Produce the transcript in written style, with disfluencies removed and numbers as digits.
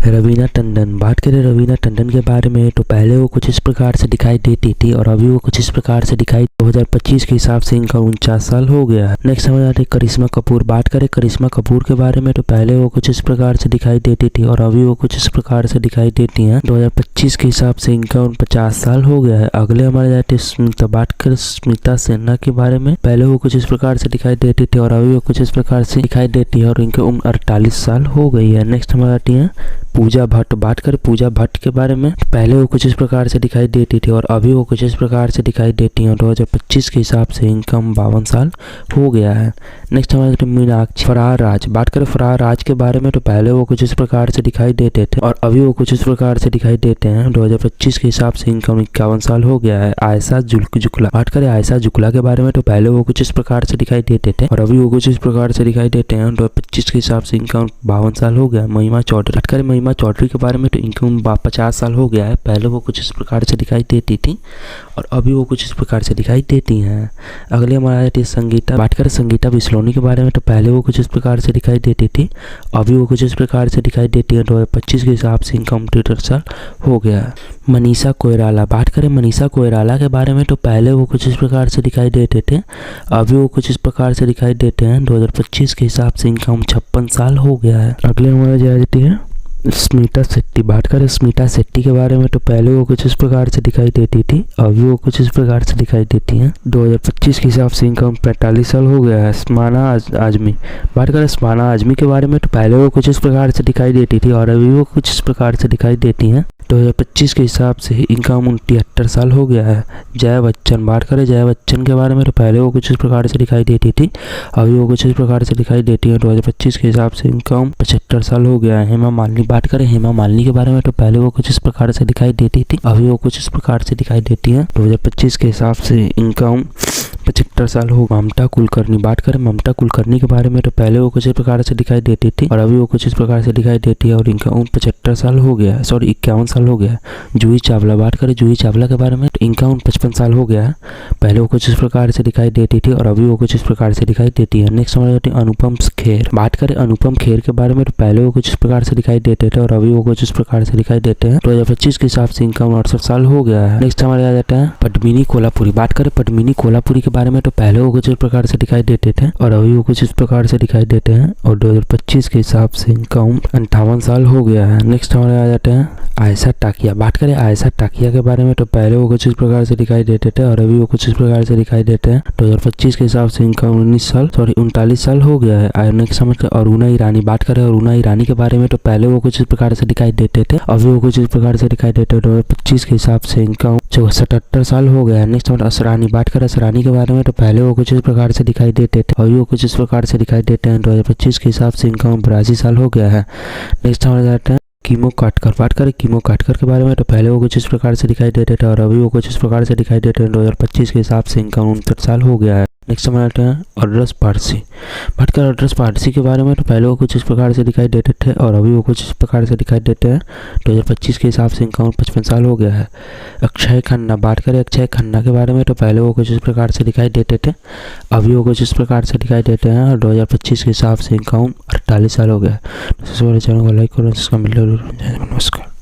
रवीना टंडन। बात करें रवीना टंडन के बारे में तो पहले वो कुछ इस प्रकार से दिखाई देती थी और अभी वो कुछ इस प्रकार से दिखाई 2025 के हिसाब से इनका 49 साल हो गया है। नेक्स्ट हमारे आते करिश्मा कपूर। बात करें करिश्मा कपूर के बारे में तो पहले वो कुछ इस प्रकार से दिखाई देती थी और अभी वो कुछ इस प्रकार से दिखाई देती हैं। 2025 के हिसाब से इनका 49 साल हो गया है। अगले हमारे जाते स्मिता। बात करें स्मिता सिन्हा के बारे में, पहले वो कुछ इस प्रकार से दिखाई देती थी और अभी वो कुछ इस प्रकार से दिखाई देती है और इनकी उम्र 48 साल हो गई है। नेक्स्ट हमारे आती है पूजा भट्ट। बात करें पूजा भट्ट के बारे में, पहले वो कुछ इस प्रकार से दिखाई देती थी और अभी वो कुछ इस प्रकार से दिखाई देती हैं। 2025 के हिसाब से इनका 52 साल हो गया है। नेक्स्ट हमारे मीनाक्षी। फरार राज। बात करें फरार राज के बारे में तो पहले वो कुछ इस प्रकार से दिखाई देते थे और अभी वो कुछ इस प्रकार से दिखाई देते हैं। 2025 के हिसाब से इनका 51 साल हो गया है। आयशा जुगला। बात करें आयशा जुगला के बारे में तो पहले वो कुछ इस प्रकार से दिखाई देते थे और अभी वो कुछ इस प्रकार से दिखाई देते हैं। 2025 के हिसाब से इनका 52 साल हो गया है। महिमा चौधरी। बात करें महिमा चौधरी के बारे में तो इनका 50 साल हो गया है। पहले वो कुछ इस प्रकार से दिखाई देती थी और अभी वो कुछ इस प्रकार से दिखाई देती हैं। अगले हमारा आती है संगीता। बात करें संगीता बिस्लोनी के बारे में तो पहले वो कुछ इस प्रकार से दिखाई देती थी, अभी वो कुछ इस प्रकार से दिखाई देती है। 2025 के हिसाब से इनका 73 साल हो गया है। मनीषा कोइराला। बात करें मनीषा कोइराला के बारे में तो पहले वो कुछ इस प्रकार से दिखाई देते थे, अभी वो कुछ इस प्रकार से दिखाई देते हैं। 2025 के हिसाब से इनका 56 साल हो गया है। अगले हमारा जाती है स्मिता शेट्टी। बात करें स्मिता शेट्टी के बारे में तो पहले वो कुछ इस प्रकार से दिखाई देती थी, अभी वो कुछ इस प्रकार से दिखाई देती हैं। 2025 के हिसाब से इनका 45 साल हो गया है। स्माना आजमी। बात करें स्माना आजमी के बारे में तो पहले वो कुछ इस प्रकार से दिखाई देती थी और अभी वो कुछ इस प्रकार से दिखाई देती हैं। 2025 के हिसाब से इनका 73 साल हो गया है। जया बच्चन। बात करें जया बच्चन के बारे में तो पहले वो कुछ इस प्रकार से दिखाई देती थी, अभी वो कुछ इस प्रकार से दिखाई देती है। 2025 के हिसाब से इनका 75 साल हो गया है। हेमा मालिनी। बात करें हेमा मालिनी के बारे में तो पहले वो कुछ इस प्रकार से दिखाई देती थी, अभी वो कुछ इस प्रकार से दिखाई देती है। 2025 के हिसाब से इनका 75 साल हो। ममता कुलकर्णी। बात करें ममता कुलकर्णी के बारे में तो पहले वो कुछ इस प्रकार से दिखाई देती थी और अभी वो कुछ इस प्रकार से दिखाई देती है और इनका 75 साल हो गया है, 51 साल हो गया है। जूही चावला। बात करें जूही चावला के बारे में तो इनका 55 साल हो गया है। पहले वो कुछ इस प्रकार से दिखाई देती थी और अभी वो कुछ इस प्रकार से दिखाई देती है। नेक्स्ट हमारे जाती है अनुपम खेर। बात करें अनुपम खेर के बारे में तो पहले वो कुछ इस प्रकार से दिखाई देते थे और अभी वो कुछ इस प्रकार से दिखाई देते हैं। 2025 के हिसाब से इनका 68 साल हो गया है। नेक्स्ट हमारे आ जाता है पद्मिनी कोल्हापुरी। बात करें पद्मिनी कोल्हापुरी के बारे में तो पहले वो कुछ इस प्रकार से दिखाई देते थे और अभी वो कुछ इस प्रकार से दिखाई देते हैं और 2025 के हिसाब से इनका 58 साल हो गया है। नेक्स्ट हमारे आ जाते हैं आयशा टाकिया। बात करें आयशा टाकिया के बारे में तो पहले वो कुछ इस प्रकार से दिखाई देते थे और अभी वो कुछ इस प्रकार से दिखाई देते हैं। 2025 के हिसाब से इनका 39 साल हो गया है। नेक्स्ट समझ कर अरुणा ईरानी। बात करें अरुणा ईरानी के बारे में तो पहले वो कुछ इस प्रकार से दिखाई देते थे, अभी वो कुछ इस प्रकार से दिखाई देते हैं। 2025 के हिसाब से इनका 77 साल हो गया है। नेक्स्ट हमारे असरानी। बात करें असरानी के बारे में तो पहले वो कुछ इस प्रकार से दिखाई देते थे, अभी वो कुछ इस प्रकार से दिखाई देते हैं। 2025 के हिसाब से इनका 82 साल हो गया है। नेक्स्ट हमारे जाते हैं कीमो काटकर। बात करें कीमो काटकर के बारे में तो पहले वो कुछ इस प्रकार से दिखाई देते थे और अभी वो कुछ इस प्रकार से दिखाई देते हैं। 2025 के हिसाब से इनका 69 साल हो गया है। नेक्स्ट हमारे आते हैं अड्रस पारसी। बात करें अड्रस पारसी के बारे में तो पहले वो कुछ इस प्रकार से दिखाई देते थे और अभी वो कुछ इस प्रकार से दिखाई देते हैं। 2025 के हिसाब से इनका 55 साल हो गया है। अक्षय खन्ना। बात करें अक्षय खन्ना के बारे में तो पहले वो कुछ इस प्रकार से दिखाई देते थे, अभी वो कुछ इस प्रकार से दिखाई देते हैं और 2025 के हिसाब से इनका 48 साल हो गया है। चैनल को लाइक करो। नमस्कार।